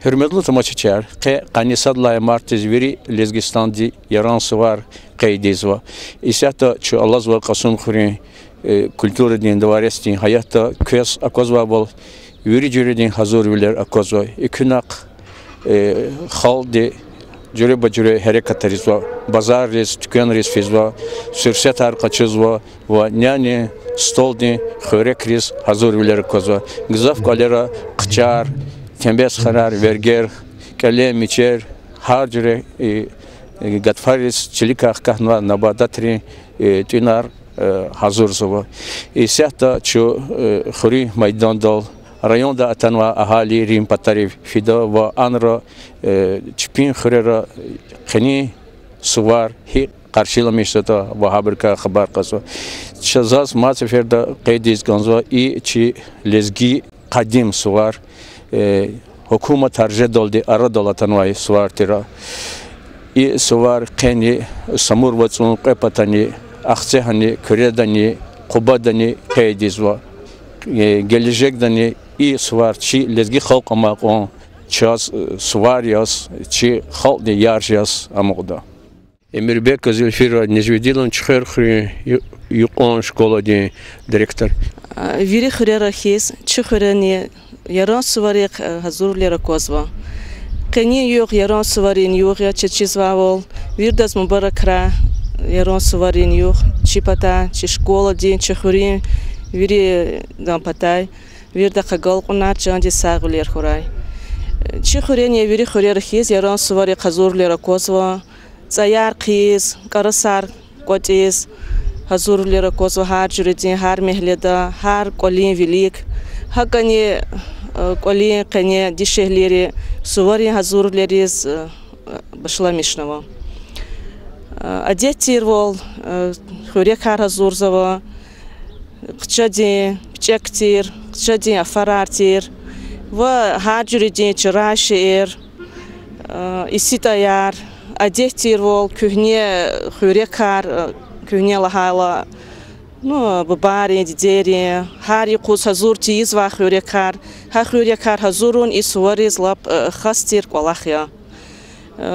Hürmetli tamaşaçılar, Qanisadlay Martiz veri Lezgistan'di yaransı var qaydizva. İsyatta çu Allah zva qasum xuri kültürü din davaresti hayatta kös akozva bol veri cüredin hazır bilir akozva. İkünak xaldi cüre bacüre harekatrizva. Bazar res, tükkan res fizva. Sürset arqaçızva ve nyani stoldi xörek res hazır bilir akozva. Gızaf kalera qçar Tembes karar verger, kalem içer, harcre, gatfaris, çelika kahna nabadatri, tünar hazır zova. İsyatta çu xuri maydandal, rayonda atanva ahali rim patari fida ve anra çpin xurera khani suvar hi karşılamıştı ve haberka haber kazva. Şazaz maçferda qaydiz ganzva i çi lezgi qadim suvar. Hükümet tercih doldu ara dolatanvay suvar tira. İ suvar keni samur vatsun qepatani akçehani küredani kubadani qaydizva. Gelecekdani i suvar çi lezgi xalq amaqon ças suvar yas çi xalq de yarjas amaqda. Emirbek Zülfira Necvedilon çıxır yuqon şkola de direktor. Viri xırarahis çıxırani yaran suvarik hazırlara kozva. Keni yok yaran suvarin yok ya çizvavol. Virdas mübarekra yaran suvarin yok. Çipata, çişkola din, çixurin, viri dampatay, virda kagal kunar çandi sağlar xuray. Çixurin ya viri xurarahis yaran suvarik hazırlara kozva. Zayar qiz, karasar qotiz hazırlara kozva har cüredin, har mehleda, har kolin vilik. Hakani kolin kani dişehleri suvari hazırleriz başlamışnava. Adetir vol xurek har hazırzava. Qçadi, pçektir, qçadi afarartir. Ve har cüredin çıraşir, isitayar. Adetir vol kühne xurek har kühne lahala. No, babari, dideri, hari kus hazur tiz va xurekar, ha xurekar hazurun isuvariz lap khastir qolahya.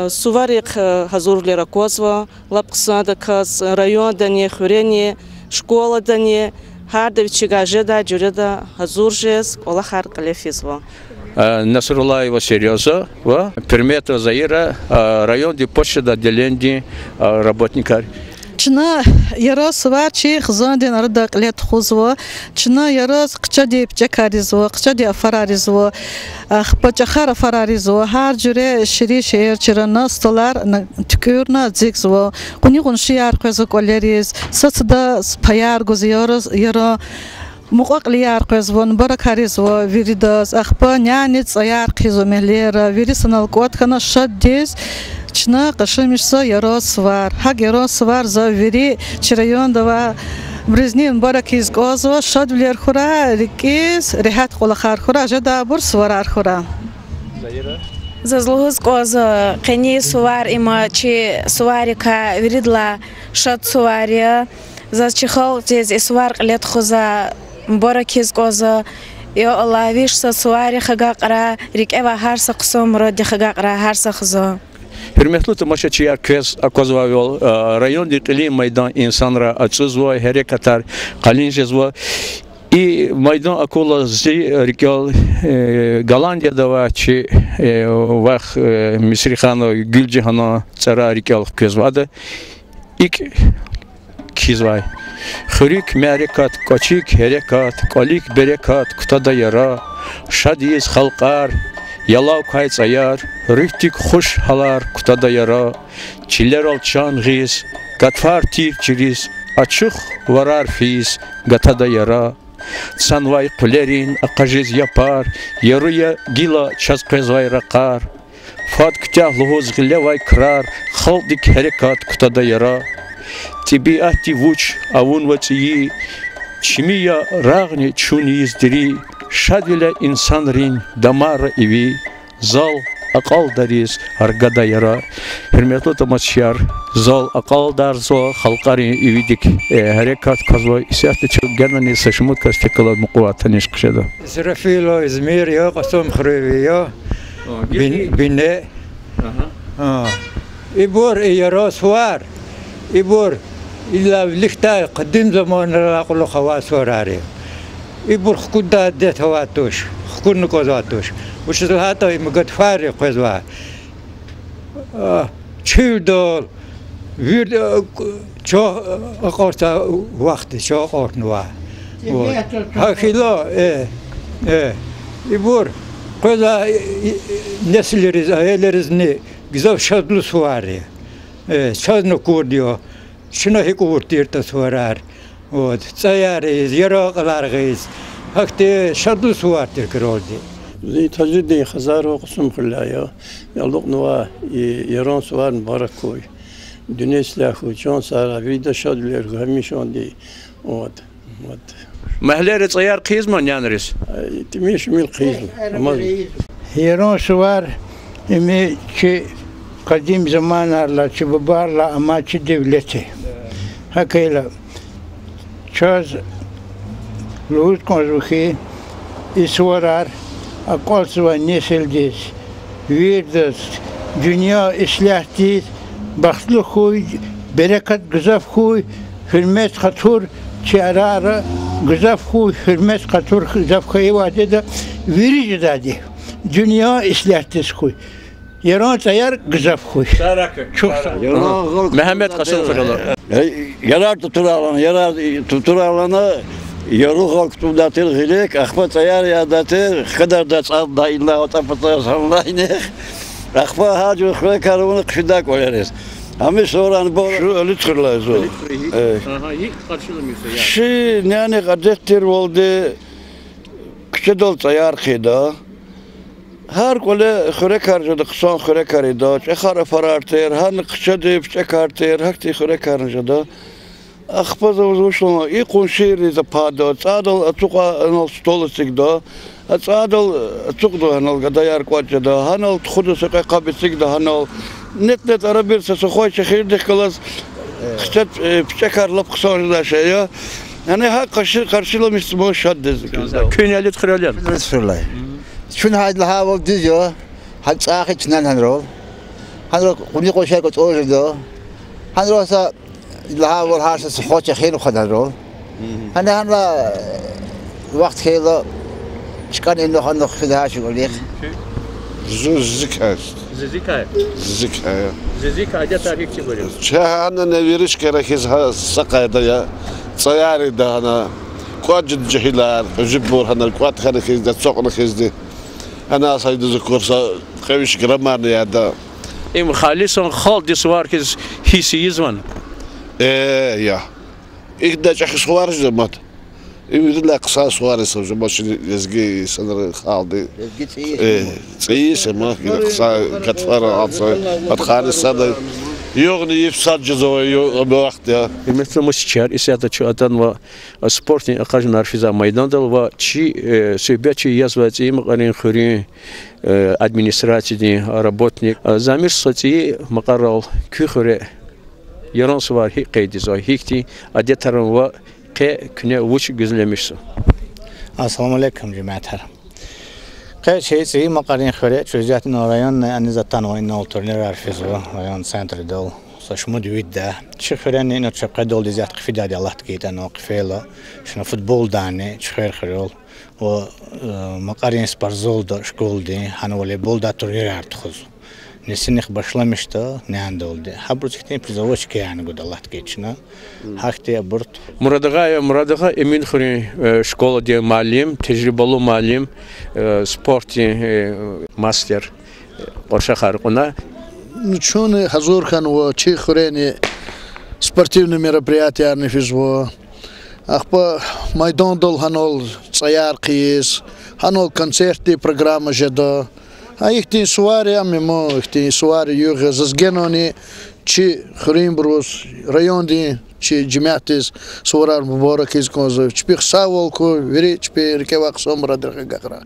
Suvarik hazurlera kozva, lap qsada kas rayondani xureni, школадани, har devchigajeda jureda hazurjes qolahar qalefizva. Насрулаева Сережа, Пермета Заира, район Депошеда Деленди, работникар. Чна ярас ва чи хзандин арда qlet khuzwa чна ярас qchadi pchakarizwa qchadi afararizwa khpachakhara fararizwa har jure shiri şehir çiranastolar tükürna zigzwa quni qunşiyar qazak oleriz satsda payar goziyoruz yara muqaqliyar qazvon barakarizwa viridas akhpa nyanit ayar qizomelera virisanal qotkana shaddis Чна кашемишса ярос вар, хаг ярос вар за вери чирайонда ва бризнин баракиз газва шад влер хура рикис рехат холахар хура жада бур сварар хура. За злогыз газа кени свар има чи сварика виридла шад свария за чихал тез свар лет хуза баракиз газа я Allah вишса свари хага qara рикева харса qsum rodi хага qara harsa khza. Hürmetli tamaşaçılar köz akozva yol rayon dikili meydan insanlara açızva harekatar kalinjezva i meydan akola zi rikal Galandiyada va çi vah Misrixano Gülcihano çara rikal közvadı ilk kizvay xürik merekat kaçik harekat kalik berekat kutada yara şadiz halqar Yalav kayıt ayar, rühtik hoş halar kutada yara, çiller alçan giz, gatfar tir çiriz, açık varar fiz, gatada yara. Sanvay kulerin akajiz yapar, yarıya gila çazqezvay rakar. Fat kütah luhuz gilevay kırar, haldik harekat kutada yara. Tibiati vuç avun vatsiyi, çimiya rağni çuni izdiri, Şadvile insanların damarı evi, zal akal dariz argada yara. Hürmetli tamaşaçılar, zal akal darzo halkari evidik harekat kazva isyahtı çok genel saşımı kastekala muquvatan işkışada. İsrafilo İzmir ya qasım xrevi ya Bine. İbur yaros var. İbur illa lihta قديم zaman raqulu khawas varari. İbur kuda det havatuş. Kun kozatuş. Uş hatta imgat fari qozwa. Çildol bir çok orta vakti çok ortnuva. Hakilo İbur koza nesilleriz aileriz ne güzel şadlı suvari. Şadlı kurdiyor. Şuna hiç kurtirta suarar. O sayarız yaraqlarız. Hakte şadlı suartır kroldi. زي تجدي خزارو قسم خلايا يلوق نوا يران سوار مبارك كوي دنيا سلاخو جون سارا فيدا شاد لير هميشون دي ود محلر صيار قيزمان يانرس تميش من القيز يران سوار إمي شيء قديم زمان الله شيء ببارلا أما شيء دولتي هكيلا شاز لوز كونزوخي إسوارار Akolsva nesildiz, virdiz, dünya islahdiz, baxtlı huy, bereket güzel huy, hürmet katur, çararı, güzel huy, hürmet katur, güzel huy vadede, verici dedi. Dünya islahdiz huy. Yaran sayar güzel huy. Çok sağ ol. Mehmet Kasım Fırılı. Yarar tuturalana يروح وقت داتير غليك أخبط عيار يا داتير خدر دات عض إلا وطفطر صلاينه أخبط هاجو خليك هرون قشداك وليرس همي صوران بور شو لتر لا زو شي يعني قدرتير ولدي كشدول عيار خدا هر كله خريك هرجد قصان خريك هريدا أخر فرارتير هن قشدي بشكارتير هكتي خريك هرجدا أخبز وزوجنا يكون شيء إذا بادو تعادل أتوقع أن الستولسك ده تعادل أتوقع أن القضايا كواتش ده هنال تخدو سقي قابسك ده هنال نت أربير سخوي شخير ده خلاص خشت بشكر لبقصان ده شيء يعني ها قرشيله مستمو شد Künyelit kraliyat. Bismillah. Şun haydi hava diyor. Hal sahi çınan hanrol. Hanrol kuni koşar koç orada. Hanrolsa الهوا والهارس سخوت خيل وخدرول أنا وقت خيله شكان إنه خنو خدها شو يقول لك زكاة Zizika adet tarih çıkıyor. شهانا نويرش كركز ها سقايدا يا صياري ده أنا قاعد جهيلار جبور هنا قاعد خركز ده سوقنا خزدي أنا صيد ذكر خويش جرمان يا ده İm خالصون خال دسوار kez hissiyizman. يا إقدر أحكي صوارج زمات يقول لك قصاص صوارج سوى مش يزقي صدر خالدي تسيس ما كذا قصاص كتفر عصا أتخاني صدر يغني يفسد جزوي بوقت يا Mesela müşter ise de çoğadan ve sportin akajnar fiza maydandal ve çi söhbetçi yazvacı maqarin xuri administrativni работник zamir soci maqarral küxure yaran suvar hi qeydiz o hikti adetaran ve küne uç gözlemişsin. Assalamu alaikum cemaatler. Qey şeyi maqarin xure çözüyatın rayon ani zatan ve inna alternir arfiz ve rayon center dol saçma düvidde çıxıran ino çapqa dol dizat qfidadi Allah tqeytan o qfela şuna futbol dane çıxır xirol o maqarin sparzol da şkoldi hani voleybol da turnir artıxuz. Nesinix başlamıştı ne anda oldu. Habrutskten prizavochki yani god Allah tqeyçna. Hakte burt. Muradaga emin xuri şkola diye malim, tecrübeli malim, sporti master qoşa xarquna. Чуны хазурхан во чи хурени спортивные мероприятия нефизво. Ахпа майдан дол ханол цаяр қиз, ханол концерти программа жеда. А ихтин суари амимо, ихтин суари юг зазгенони чи хурин брус районди чи джимятис суарар мубарак из конзо. Чпих саволку, вери чпир кевак сомра драгагра.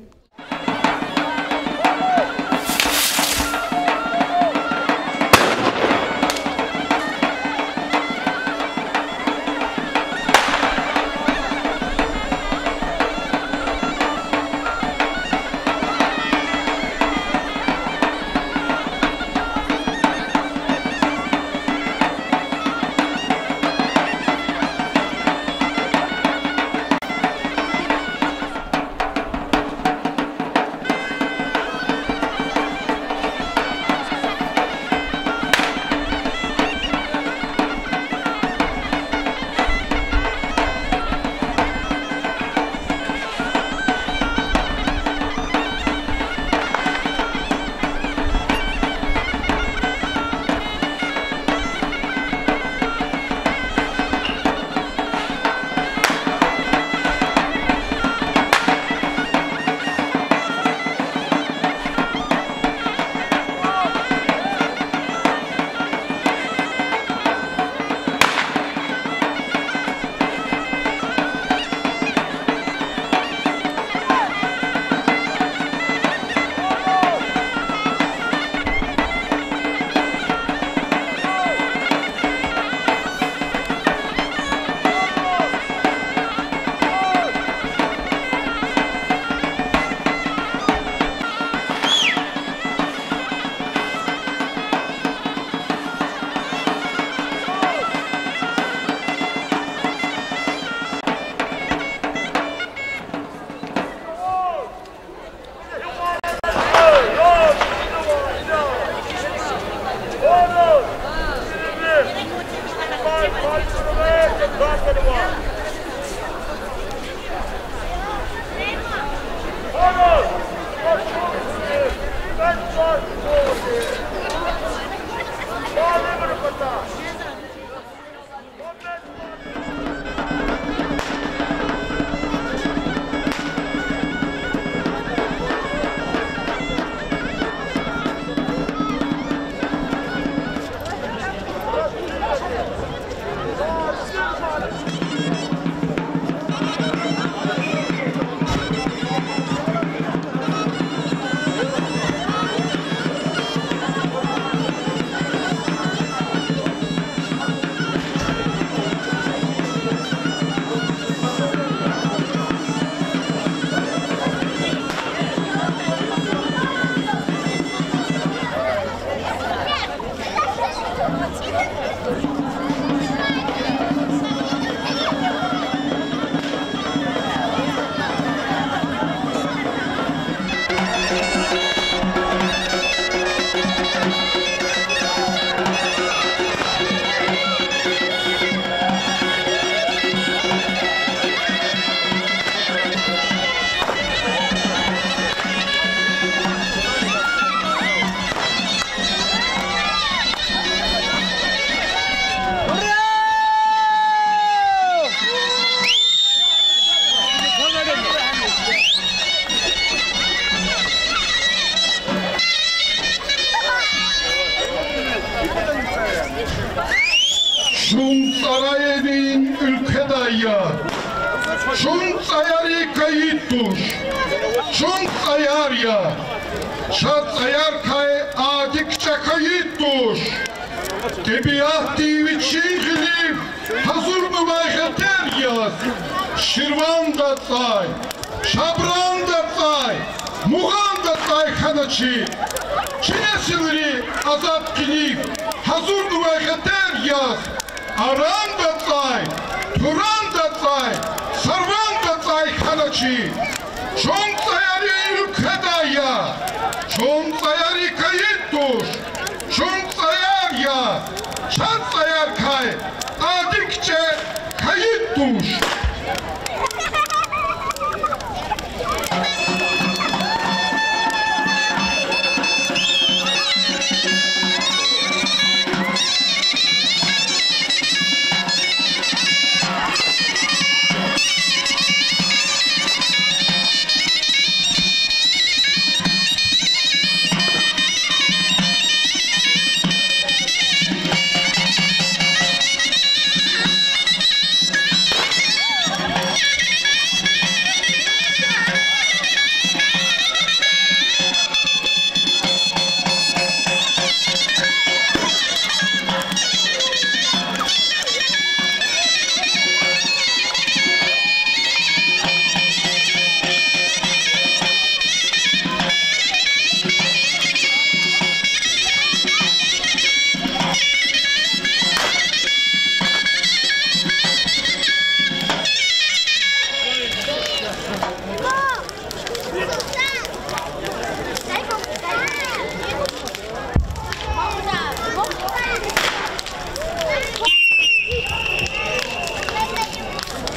ya. Şun sayarı kayıt tuş. Şun sayar ya. Şat sayar kay adikçe kayıt tuş. Tabiat için gülüp hazır mı bayheter yaz. Şirvan da say, Şabran da say, Muğan da say kanaçı. Çinesilri azap gülüp hazır mı bayheter yaz. Aran da say, Turan da say, Sarvan da say kanaçı. Şon sayarı ülkedaya, şon sayarı kayıt tuş. Şon sayar ya, şan sayar kay, adikçe kayıt tuş.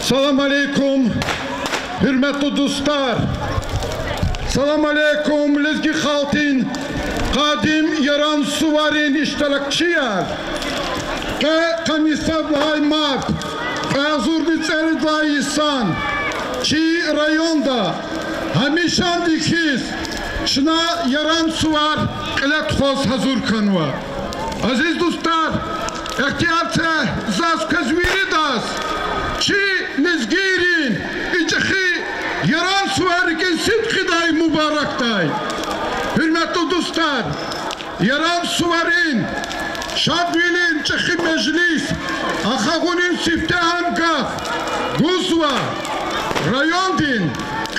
Salam aleykum, hürmetli dostlar. Salam aleykum, lezgi haltin, kadim yaran suvarin iştirakçılar. Ve kamisablahay mart, ve azurbiçeridlay insan, çi rayonda, hamişan dikiz, şuna yaran suvar, ilet khoz hazır kanva. Aziz dostlar, ihtiyarca zaz kazviri das, çi nezgirin, içi yaran suvarken sidkiday mübarekday. Hürmetli dostlar, yaran suvarin, şadvilin çıkı meclis, akagunin siftehan gaf, Guzva, rayon din,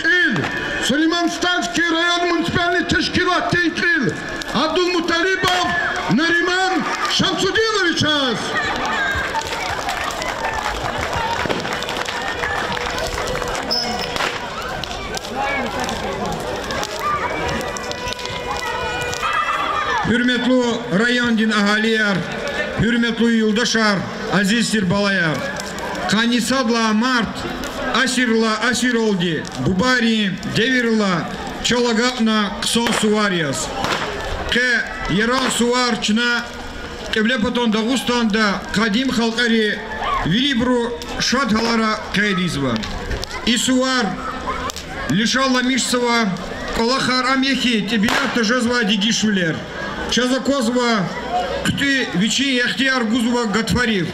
il, Süleymanstanski rayon municipalni teşkilatı il, Abdülmutalibov, Nariman Şamsudinovich az. Hürmetli rayondin ahaliyer, hürmetli yoldaşlar, azizdir balayar. Kanisadla mart, asirla asir oldu, bubari devirla, çalagapna kson suvaryas. Ke yaran suvarçına, Evlepaton Dağıstan'da kadim halkari Vilibru şadhalara kaydizva. İsuvar, Lişalla Mişsava, Kolahar Amyeki, Tebinat Жезва Дигишвилер, Чазаkozva, Kti Vici Ehtiyar Guzva Gatvarif,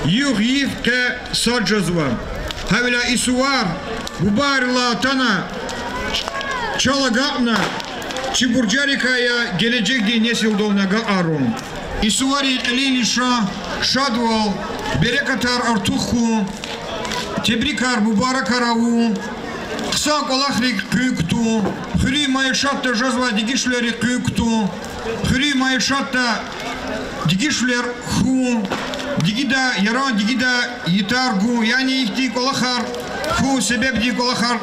Yuh Yif Ke Sarjazva, Havila İsuvar, Bubarla Tana, Çalagapna, Çiburcarikaya gelecek diye nesil dolnaga arum. İsuvari Elilişa, Şadval, Berekatar Artuhu, Tebrikar Mubarakaravu, Kısa kolahrik kıyktu, Hüri mayışatta Jazva Digişleri kıyktu, Hüri mayışatta Digişler hu, Digida yaran digida yitargu, yani ihti kolahar hu sebep di kolahar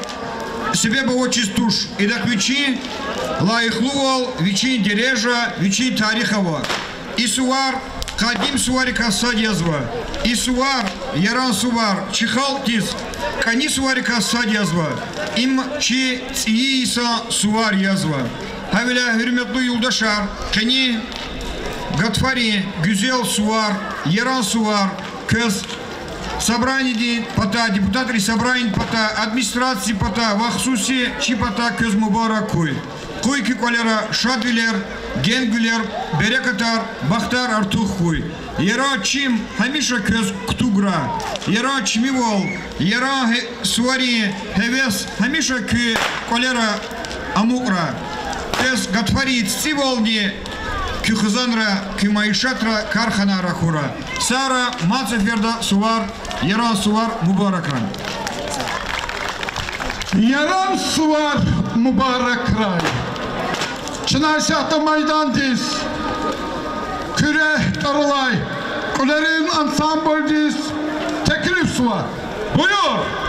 sebep o çistuş. İdak vici layıklıval, vici derежа, vici tarihava. İsuvar kadim suvarika sadyazva. İsuvar yaran suvar çıhaltiz. Kani suvarika sadyazva. İm çi tsiisa suvar yazva. Havila hürmetli yoldaşlar, kani Gatfari güzel suvar, yaran suvar, kız собрание пота, депутаты собрание пота, администрации пота, вахсуси чипота köz mübarekkuy. Kuyki kolera şadviler, gengüler, berekatar, bahtar artuh kuy. Yara çim hamişa köz kutugра. яра чмивол, яра суари хевес, хамиша кü колера амукра. Тез гатфарит циволни кюхзанра, кюмайшатра, карханара хура. Сара мацеферда сувар, яран сувар мубаракран. Яран сувар мубаракрай. Çınarşahta Maydandis, Küre Darılay, Kulerin Ansambldis, teklif suvar. Buyur.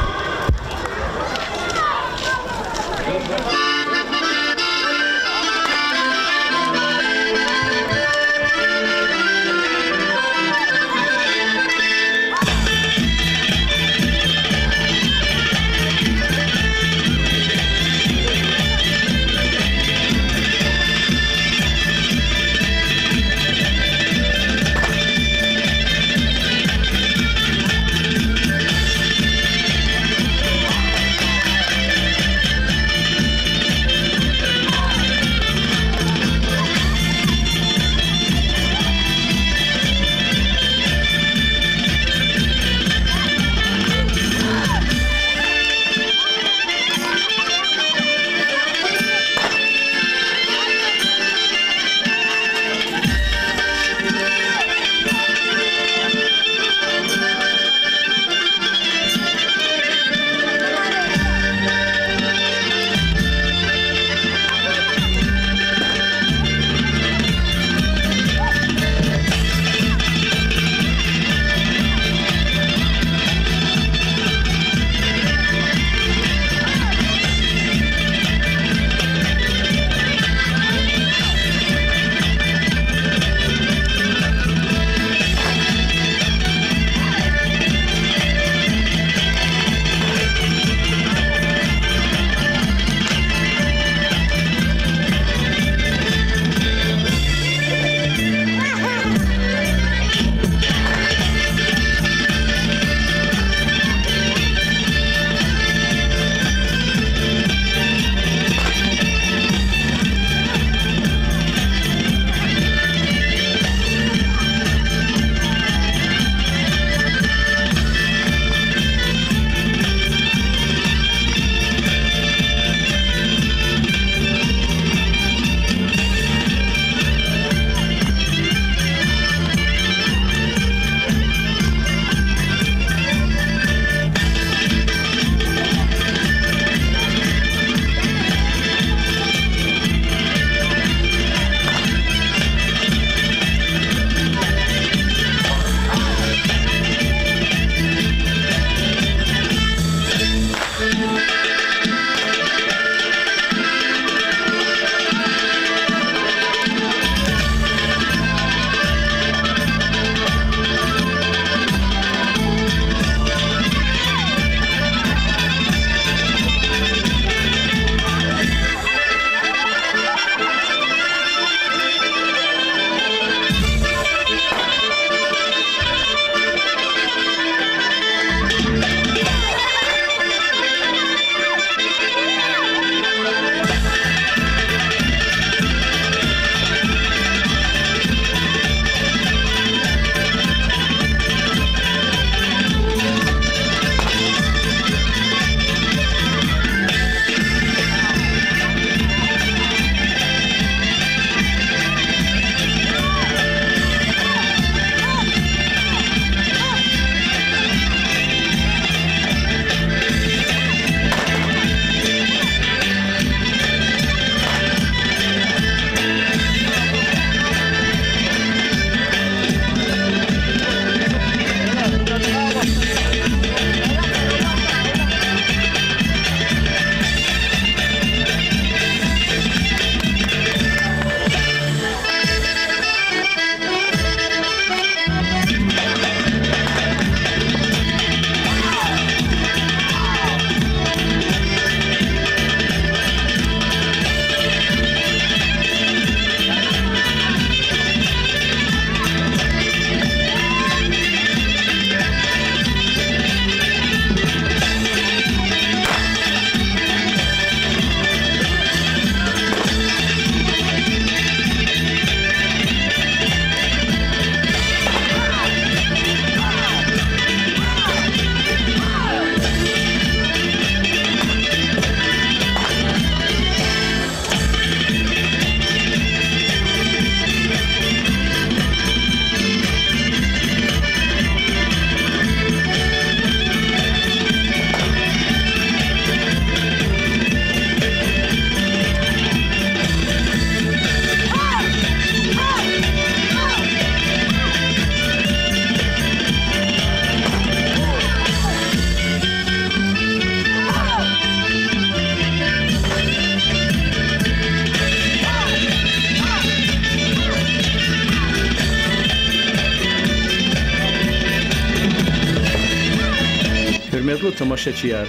Hürmetli tamaşaçılar,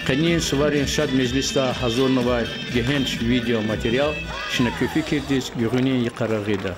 Qaniyin Suvarin Şad Meclis'ta hazır nova genç video materyal şuna köfü kirdiz, güğüne yıkarağıda.